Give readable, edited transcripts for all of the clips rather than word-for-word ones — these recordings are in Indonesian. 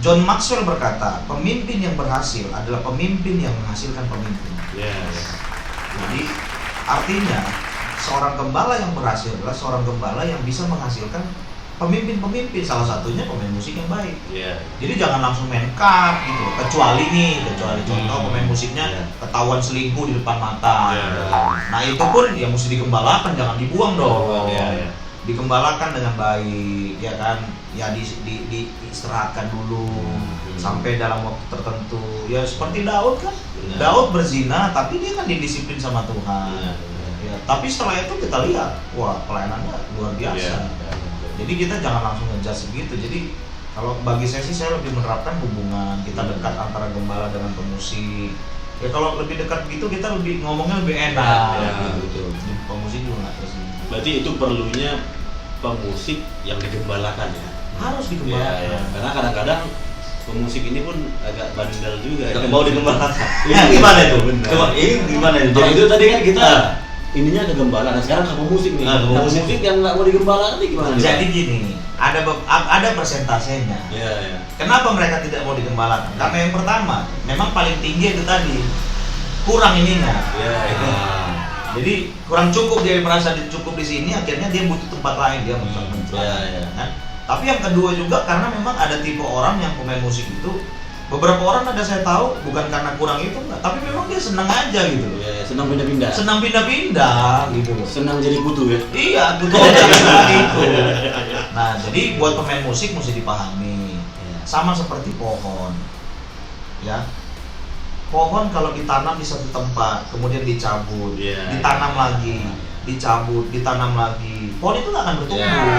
John Maxwell berkata, pemimpin yang berhasil adalah pemimpin yang menghasilkan pemimpin. Jadi artinya seorang gembala yang berhasil adalah seorang gembala yang bisa menghasilkan pemimpin-pemimpin, salah satunya pemain musik yang baik. Jadi jangan langsung main card gitu. Kecuali contoh pemain musiknya ketahuan selingkuh di depan mata. Nah itu pun ya mesti digembalakan, jangan dibuang dong. Digembalakan dengan baik, ya kan? Ya diistirahatkan dulu sampai dalam waktu tertentu. Ya seperti Daud kan. Daud berzina tapi dia kan didisiplin sama Tuhan. Ya, tapi setelah itu kita lihat, wah pelayanannya luar biasa. Jadi kita jangan langsung ngejudge segitu. Jadi kalau bagi saya sih, saya lebih menerapkan hubungan kita dekat antara gembala dengan pemusik. Ya kalau lebih dekat gitu kita lebih ngomongnya lebih enak. Gitu. Pemusik juga nggak tersinggung. Berarti itu perlunya pemusik yang digembalakan ya. Harus digembalakan. Karena kadang-kadang pemusik ini pun agak bandel juga. Gak mau digembalakan. Gimana itu? Coba ini gimana itu? Jadi itu tadi kan kita ininya ke gembala, nah sekarang ke pemusik nih. Pemusik yang nggak mau digembalakan ini gimana? Jadi gini, ada persentasenya. Kenapa mereka tidak mau digembalakan? Karena yang pertama, memang paling tinggi itu tadi kurang ininya. Jadi kurang cukup, dia merasa cukup di sini, akhirnya dia butuh tempat lain, dia mencari. Tapi yang kedua juga karena memang ada tipe orang yang pemain musik itu, beberapa orang ada saya tahu bukan karena kurang itu enggak, tapi memang dia senang aja gitu loh. Senang pindah-pindah. Senang pindah-pindah gitu loh. Senang jadi kutu ya. Iya, kutu seperti itu. Nah, jadi buat pemain musik mesti dipahami. Sama seperti pohon. Ya. Pohon kalau ditanam di satu tempat, kemudian dicabut, ditanam lagi, dicabut, ditanam lagi, pohon itu nggak akan bertumbuh.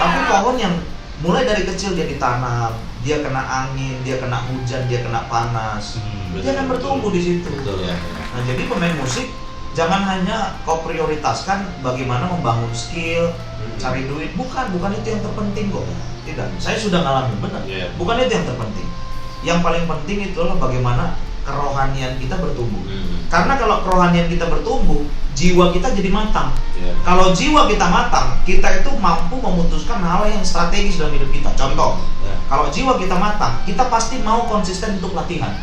Tapi pohon yang mulai dari kecil dia ditanam, dia kena angin, dia kena hujan, dia kena panas, dia akan bertumbuh di situ. Nah, jadi pemain musik jangan hanya kau prioritaskan bagaimana membangun skill, cari duit, bukan itu yang terpenting kok. Tidak, saya sudah ngalamin benar. Bukan itu yang terpenting. Yang paling penting itu adalah bagaimana kerohanian kita bertumbuh. Karena kalau kerohanian kita bertumbuh, jiwa kita jadi matang. Kalau jiwa kita matang, kita itu mampu memutuskan hal yang strategis dalam hidup kita. Contoh, kalau jiwa kita matang, kita pasti mau konsisten untuk latihan.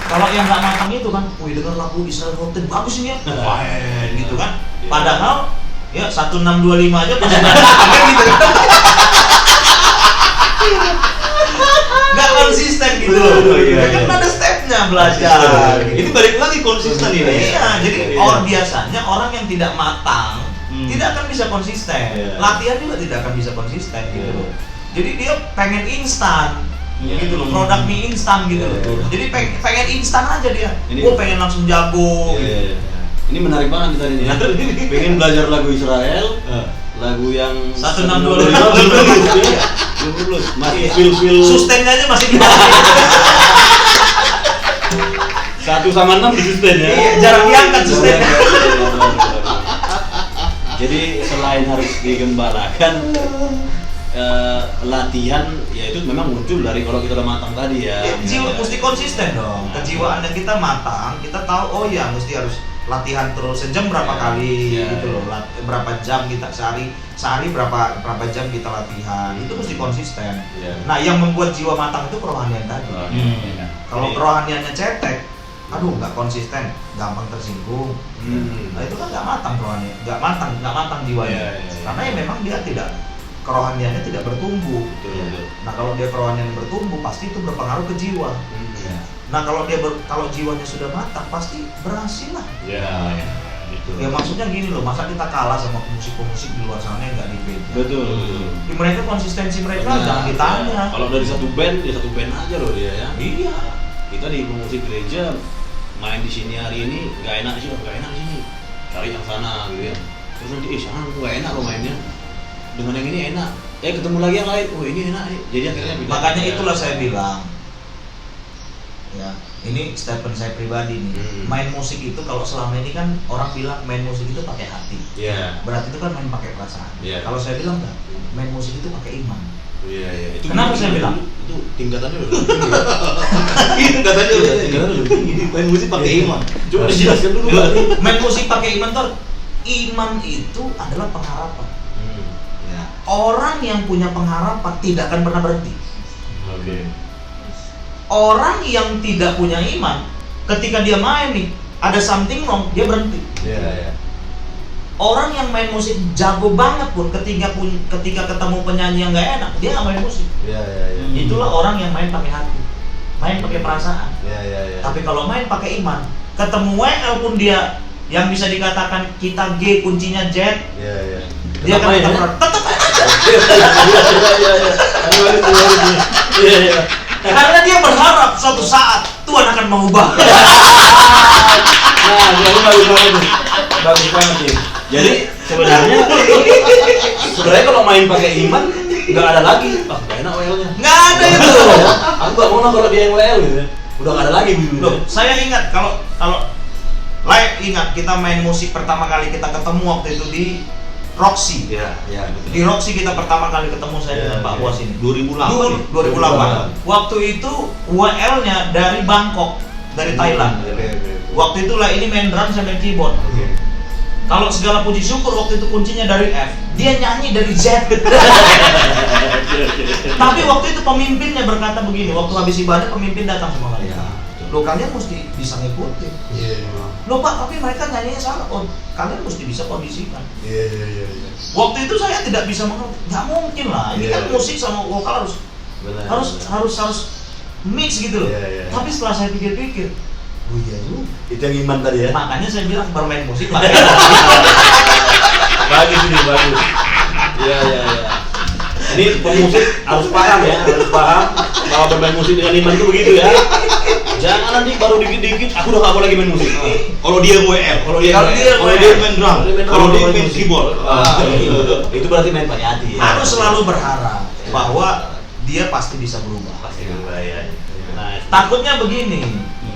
Kalau yang nggak matang itu kan, wih dengar lagu Israel Rotten bagus ini ya, gitu kan. Padahal ya 1625 aja pasti pakai gitu. Nggak konsisten gitu loh. Kan ada stepnya belajar. Ini balik lagi konsisten ini. Iya, jadi biasanya orang yang tidak matang tidak akan bisa konsisten. Latihan juga tidak akan bisa konsisten gitu loh. Jadi dia pengen instan. Gitu loh, produk mie instan gitu loh. Jadi pengen instan aja dia. Pengen langsung jago. Ini menarik banget tadi nih. Pengen belajar lagu Israel, lagu yang 1625 belum lulus, masih feel sustainnya aja masih di bawah. 1/6 di sustain ya. Jarang diangkat sustainnya. Jadi selain harus digembalakan, latihan ya itu memang muncul dari kalau kita udah matang tadi ya. Jiwa mesti konsisten dong. Kejiwaan yang kita matang, kita tahu mesti harus latihan terus sejam berapa kali gitu loh. Berapa jam kita sehari berapa jam kita latihan. Itu mesti konsisten. Nah, yang membuat jiwa matang itu kerohanian tadi. Kalau kerohaniannya cetek, nggak konsisten, gampang tersinggung. Nah, itu kan nggak matang kerohanian, nggak matang jiwanya. Karena ya memang dia kerohaniannya tidak bertumbuh. Nah, kalau dia kerohanian bertumbuh, pasti itu berpengaruh ke jiwa. Nah, kalau jiwanya sudah matang, pasti berhasil lah. Ya maksudnya gini loh, masa kita kalah sama pemusik-pemusik di luar sana yang nggak dibeja. Betul. Mereka konsistensi mereka jangan ditanya. Kalau dari satu band aja loh dia ya. Iya. Kita di pemusik gereja main di sini hari ini nggak enak di sini, cari yang sana gitu ya. Terus nanti sana nggak enak lo mainnya. Dengan yang ini enak, ketemu lagi yang lain, ini enak nih. Jadi akhirnya makanya itulah saya bilang, ya ini statement saya pribadi nih. Main musik itu kalau selama ini kan orang bilang main musik itu pakai hati, berarti itu kan main pakai perasaan. Kalau saya bilang enggak, main musik itu pakai iman. Itu kenapa saya bilang? Itu tingkatannya udah tinggi. Tingkatannya udah tinggi. Main musik pakai iman. Coba dijelaskan dulu. Main musik pakai iman tuh, iman itu adalah pengharapan. orang yang punya pengharapan tidak akan pernah berhenti. Oke. Orang yang tidak punya iman, ketika dia main nih, ada something wrong, dia berhenti. Iya. Orang yang main musik jago banget pun, ketika ketemu penyanyi yang nggak enak, dia nggak main musik. Iya. Itulah orang yang main pakai hati, main pakai perasaan. Iya. Tapi kalau main pakai iman, ketemu WL pun dia yang bisa dikatakan kita G kuncinya Z, Iya. dia akan tetap Iya. karena dia berharap suatu saat Tuhan akan mengubah. Nah, bagus banget nih. Jadi sebenarnya kalau main pakai iman nggak ada lagi. Nggak enak WL-nya. Nggak ada itu. Aku nggak mau lah kalau dia yang WL gitu. Udah nggak ada lagi gitu. Loh, saya ingat kalau ingat kita main musik pertama kali kita ketemu waktu itu di Roxy. Iya, betul. Di Roxy kita pertama kali ketemu saya dengan Pak Bos ini. 2008. 2008. Waktu itu WL-nya dari Bangkok, dari Thailand. Waktu itu ini main drum, saya main keyboard. Kalau segala puji syukur waktu itu kuncinya dari F, dia nyanyi dari Z. Tapi waktu itu pemimpinnya berkata begini, waktu habis ibadah pemimpin datang sama kalian. Loh, kalian mesti bisa ngikutin. Loh Pak, tapi mereka nyanyinya salah. Oh, kalian mesti bisa kondisikan. Iya. Waktu itu saya tidak bisa mengerti. Nggak mungkin lah. Ini kan musik sama vokal harus mix gitu loh. Tapi setelah saya pikir-pikir, oh iya juga. Itu yang iman tadi ya. Makanya saya bilang bermain musik pakai Bagus ini, bagus. Iya. Ini pemusik harus paham bahwa bermain musik dengan iman itu begitu ya. Jangan nanti baru dikit-dikit aku udah nggak mau lagi main musik. Kalau dia WL, kalau dia main drum, kalau dia main keyboard. Itu berarti main pakai hati ya. Harus selalu berharap bahwa dia pasti bisa berubah. Pasti berubah ya. Nah, Takutnya begini.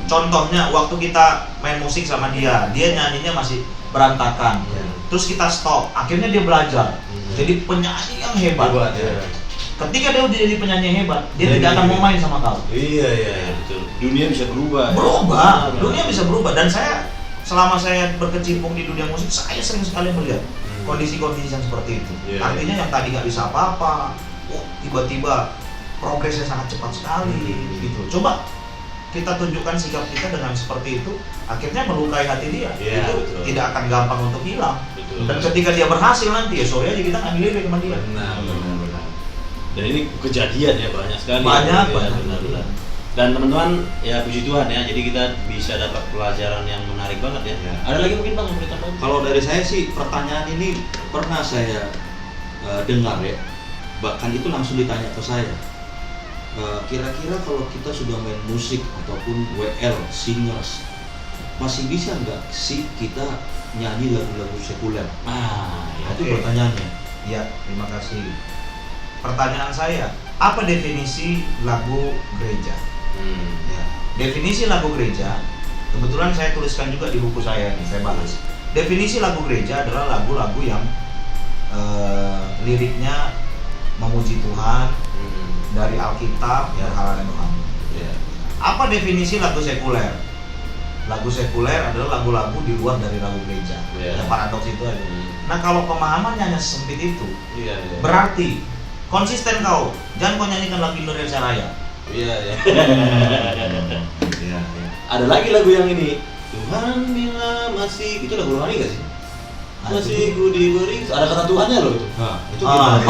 Contohnya waktu kita main musik sama dia nyanyinya masih berantakan. Terus kita stop, akhirnya dia belajar. Jadi penyanyi yang hebat. Ketika dia udah jadi penyanyi yang hebat, dia tidak akan mau main sama kau. Iya, betul. Dunia bisa berubah. Dunia bisa berubah. Dan saya selama saya berkecimpung di dunia musik, saya sering sekali melihat kondisi-kondisi yang seperti itu. Artinya yang tadi nggak bisa apa-apa, tiba-tiba progresnya sangat cepat sekali. Gitu. Coba kita tunjukkan sikap kita dengan seperti itu, akhirnya melukai hati dia. Itu betul. Tidak akan gampang untuk hilang. Betul. Dan ketika dia berhasil nanti, ya sorry aja kita nggak dilirik sama dia. Benar. Dan ini kejadian ya banyak sekali. Banyak. Benar. Dan teman-teman ya puji Tuhan ya, jadi kita bisa dapat pelajaran yang menarik banget ya. Ada lagi mungkin Bang yang boleh tambahkan? Kalau dari saya sih pertanyaan ini pernah saya dengar ya, bahkan itu langsung ditanya ke saya. Kira-kira kalau kita sudah main musik ataupun WL, singers, masih bisa nggak sih kita nyanyi lagu-lagu sekuler? Itu pertanyaannya. Ya, terima kasih. Pertanyaan saya, apa definisi lagu gereja? Ya. Definisi lagu gereja, kebetulan saya tuliskan juga di buku saya nih, saya bahas. Definisi lagu gereja adalah lagu-lagu yang liriknya memuji Tuhan, dari Alkitab, berhala dan rohani. Apa definisi lagu sekuler? Lagu sekuler adalah lagu-lagu di luar dari lagu gereja. Yang paradoks itu aja. Nah, kalau pemahamannya hanya sempit itu, berarti konsisten kau, jangan kau nyanyikan lagu Indonesia Raya. Ada lagi lagu yang ini, Tuhan bila masih, itu lagu rohani gak sih? Masih ku diberi, ada kata Tuhannya loh itu. Itu gimana?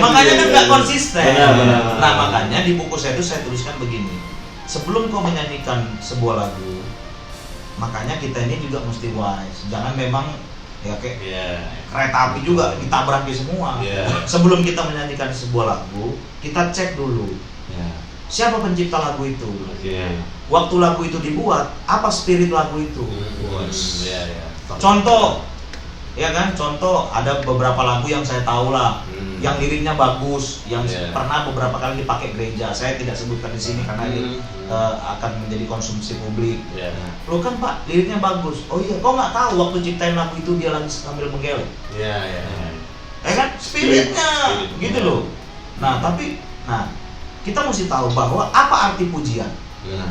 Makanya kan nggak konsisten. Benar. Nah, makanya di buku saya itu saya tuliskan begini. Sebelum kau menyanyikan sebuah lagu, makanya kita ini juga mesti wise. Jangan memang ya kayak kereta api juga ditabraki semua. Sebelum kita menyanyikan sebuah lagu, kita cek dulu. Siapa pencipta lagu itu? Waktu lagu itu dibuat, apa spirit lagu itu? Contoh, ya kan? Contoh ada beberapa lagu yang saya tahu lah, yang liriknya bagus, yang pernah beberapa kali dipakai gereja. Saya tidak sebutkan di sini karena ini akan menjadi konsumsi publik. Lo kan Pak, liriknya bagus. Oh iya, kok nggak tahu waktu ciptain lagu itu dia lagi sambil menggeleng? Kan spiritnya, gitu loh. Nah, kita mesti tahu bahwa apa arti pujian.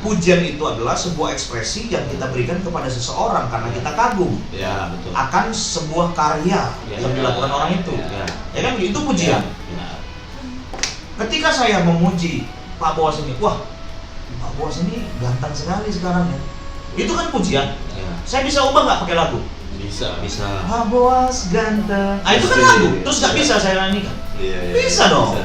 Pujian itu adalah sebuah ekspresi yang kita berikan kepada seseorang karena kita kagum Ya, betul. akan sebuah karya yang dilakukan orang itu. Ya kan, itu pujian. Ketika saya memuji Pak Boas ini, wah, Pak Boas ini ganteng sekali sekarang ya. Itu kan pujian. Saya bisa ubah nggak pakai lagu? Bisa. Pak Boas ganteng. Itu kan lagu. Terus nggak bisa saya nyanyikan? Bisa dong.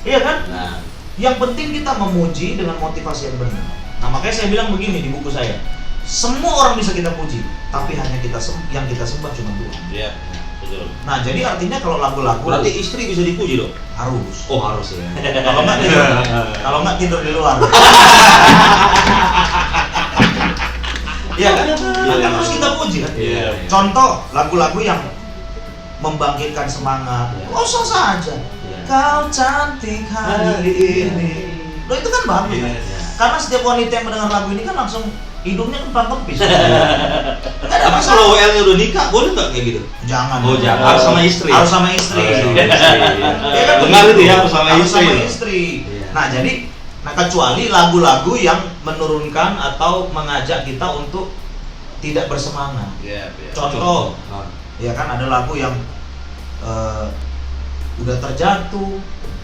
Iya kan? Nah, Yang penting kita memuji dengan motivasi yang benar. Nah, makanya saya bilang begini di buku saya. Semua orang bisa kita puji, tapi hanya yang kita sembah cuma Tuhan. iya, betul. Nah, jadi artinya kalau lagu-lagu Berarti istri bisa dipuji dong? harus. Oh, harus ya. Kalau nggak tidur, kalau nggak tidur di luar. Iya kan? Kan harus kita puji kan? Iya. Contoh lagu-lagu yang membangkitkan semangat. Oh, sah saja. Kau cantik hari ini. Loh, itu kan bagus. Karena setiap wanita yang mendengar lagu ini kan langsung hidungnya kempang kempis. Nggak ada Tapi masalah. kalau WL-nya udah nikah, boleh nggak kayak gitu? Jangan. Oh, jangan. Harus sama istri. Harus sama istri. Ya kan Benar begitu. itu ya, harus sama istri. Iya. Nah, jadi kecuali lagu-lagu yang menurunkan atau mengajak kita untuk tidak bersemangat. Iya. Contoh, ya kan ada lagu yang udah terjatuh,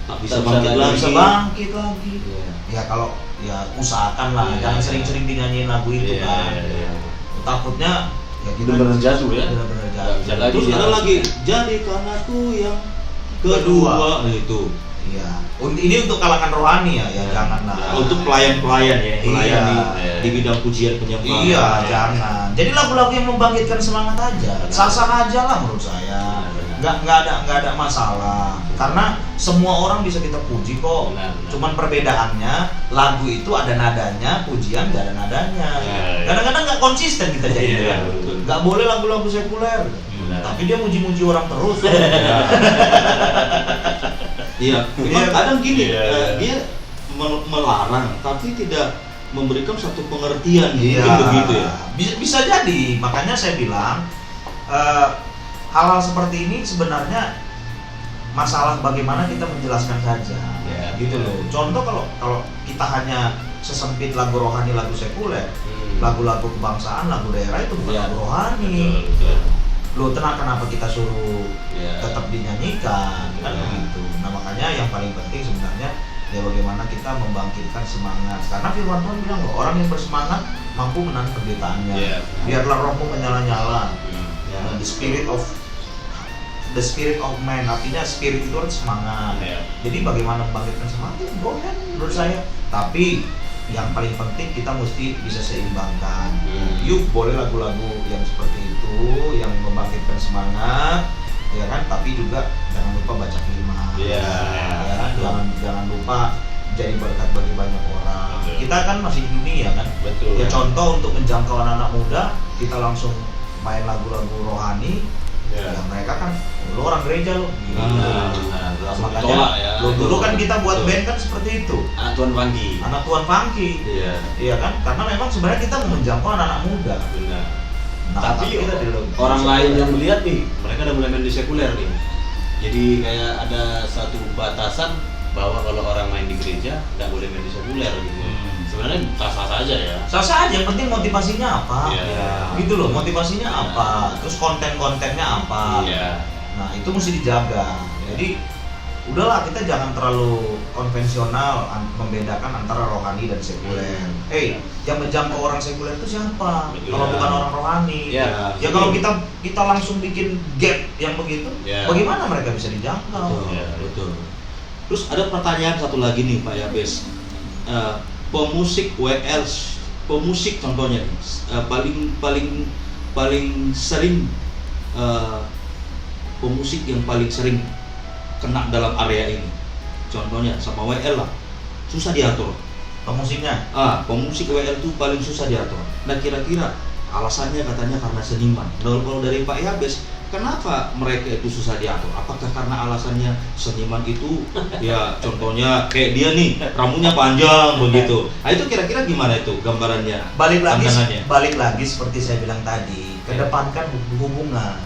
Tak bisa Tak bangkit bisa lagi. bisa bangkit lagi. Iya. Ya kalau ya usahakan lah, Iya, jangan iya. sering-sering dinyanyiin lagu itu kan. Takutnya ya kita Bener-bener jatuh ya. bener-bener Nggak jatuh. bisa lagi. Terus ada lagi, jadikan aku yang kedua. Itu. Iya. Ini untuk kalangan rohani ya, janganlah. Untuk pelayan-pelayan ya, melayani Iya. di bidang pujian penyembahan. Iya, jangan. Jadi lagu-lagu yang membangkitkan semangat aja, sah-sah aja lah menurut saya. Nggak ada masalah. Karena semua orang bisa kita puji kok. Benar. Cuman perbedaannya lagu itu ada nadanya, pujian nggak ada nadanya. Iya. Kadang-kadang nggak konsisten kita jadi. Iya, betul. Nggak boleh lagu-lagu sekuler. Benar. Tapi dia muji-muji orang terus. Iya, memang Iya. kadang gini, Iya. dia melarang, tapi tidak memberikan satu pengertian, Iya, mungkin begitu ya. bisa jadi. Makanya saya bilang hal-hal seperti ini sebenarnya masalah bagaimana kita menjelaskan saja, Iya, gitu loh. Contoh kalau kita hanya sesempit lagu rohani, lagu sekuler, lagu-lagu kebangsaan, lagu daerah itu bukan Iya. lagu rohani. Betul. Loh, kenapa kita suruh Iya. tetap dinyanyikan, kan Iya. begitu. Nah, makanya yang paling penting sebenarnya ya bagaimana kita membangkitkan semangat. Karena firman Tuhan bilang loh, orang yang bersemangat mampu menahan penderitaannya. Iya. Biarlah rohmu menyala-nyala. Ya. Nah, the spirit of man, artinya spirit itu kan semangat. Iya. Jadi bagaimana membangkitkan semangat? Ya, go ahead, menurut saya. Tapi yang paling penting kita mesti bisa seimbangkan. Yuk, boleh lagu-lagu yang seperti itu, yang membangkitkan semangat, ya kan? Tapi juga jangan lupa baca firman. Iya. Ya kan? Jangan lupa jadi berkat bagi banyak orang. Betul. Kita kan masih di dunia kan. Betul. Ya contoh untuk menjangkau anak-anak muda, kita langsung main lagu-lagu rohani. Iya. Ya mereka kan, lo orang gereja lo. Gitu. Langsung Makanya ditolak ya. dulu kan kita buat Betul. band kan seperti itu. Anak Tuhan Panggi. Anak Tuhan Funky. Iya. Iya kan? Karena memang sebenarnya kita mau menjangkau anak-anak muda. Benar. Nah, Tapi kita di orang lain yang melihat nih, mereka udah mulai main di sekuler nih. Jadi kayak ada satu batasan bahwa kalau orang main di gereja nggak boleh main di sekuler gitu. Sebenarnya sah-sah saja ya. sah-sah aja, yang penting motivasinya apa. Iya. Gitu loh, motivasinya apa. Terus konten-kontennya apa. Iya. Nah, itu mesti dijaga. Jadi udahlah, kita jangan terlalu konvensional membedakan antara rohani dan sekuler. Yang menjangkau orang sekuler itu siapa? Betul. Kalau bukan orang rohani. Iya. Ya kalau kita langsung bikin gap yang begitu, Iya. bagaimana mereka bisa dijangkau? Betul, Iya. betul. Terus ada pertanyaan satu lagi nih Pak Yabes. Pemusik WL, pemusik contohnya paling sering pemusik yang paling sering kena dalam area ini. Contohnya sama WL lah, susah diatur. Pemusiknya? Pemusik WL itu paling susah diatur. Nah kira-kira alasannya katanya karena seniman. Kalau dari Pak Yabes, kenapa mereka itu susah diatur? Apakah karena alasannya seniman itu ya contohnya kayak dia nih rambutnya panjang begitu. Nah itu kira-kira gimana itu gambarannya? Balik Pandangannya. lagi seperti saya bilang tadi, kedepankan hubungan.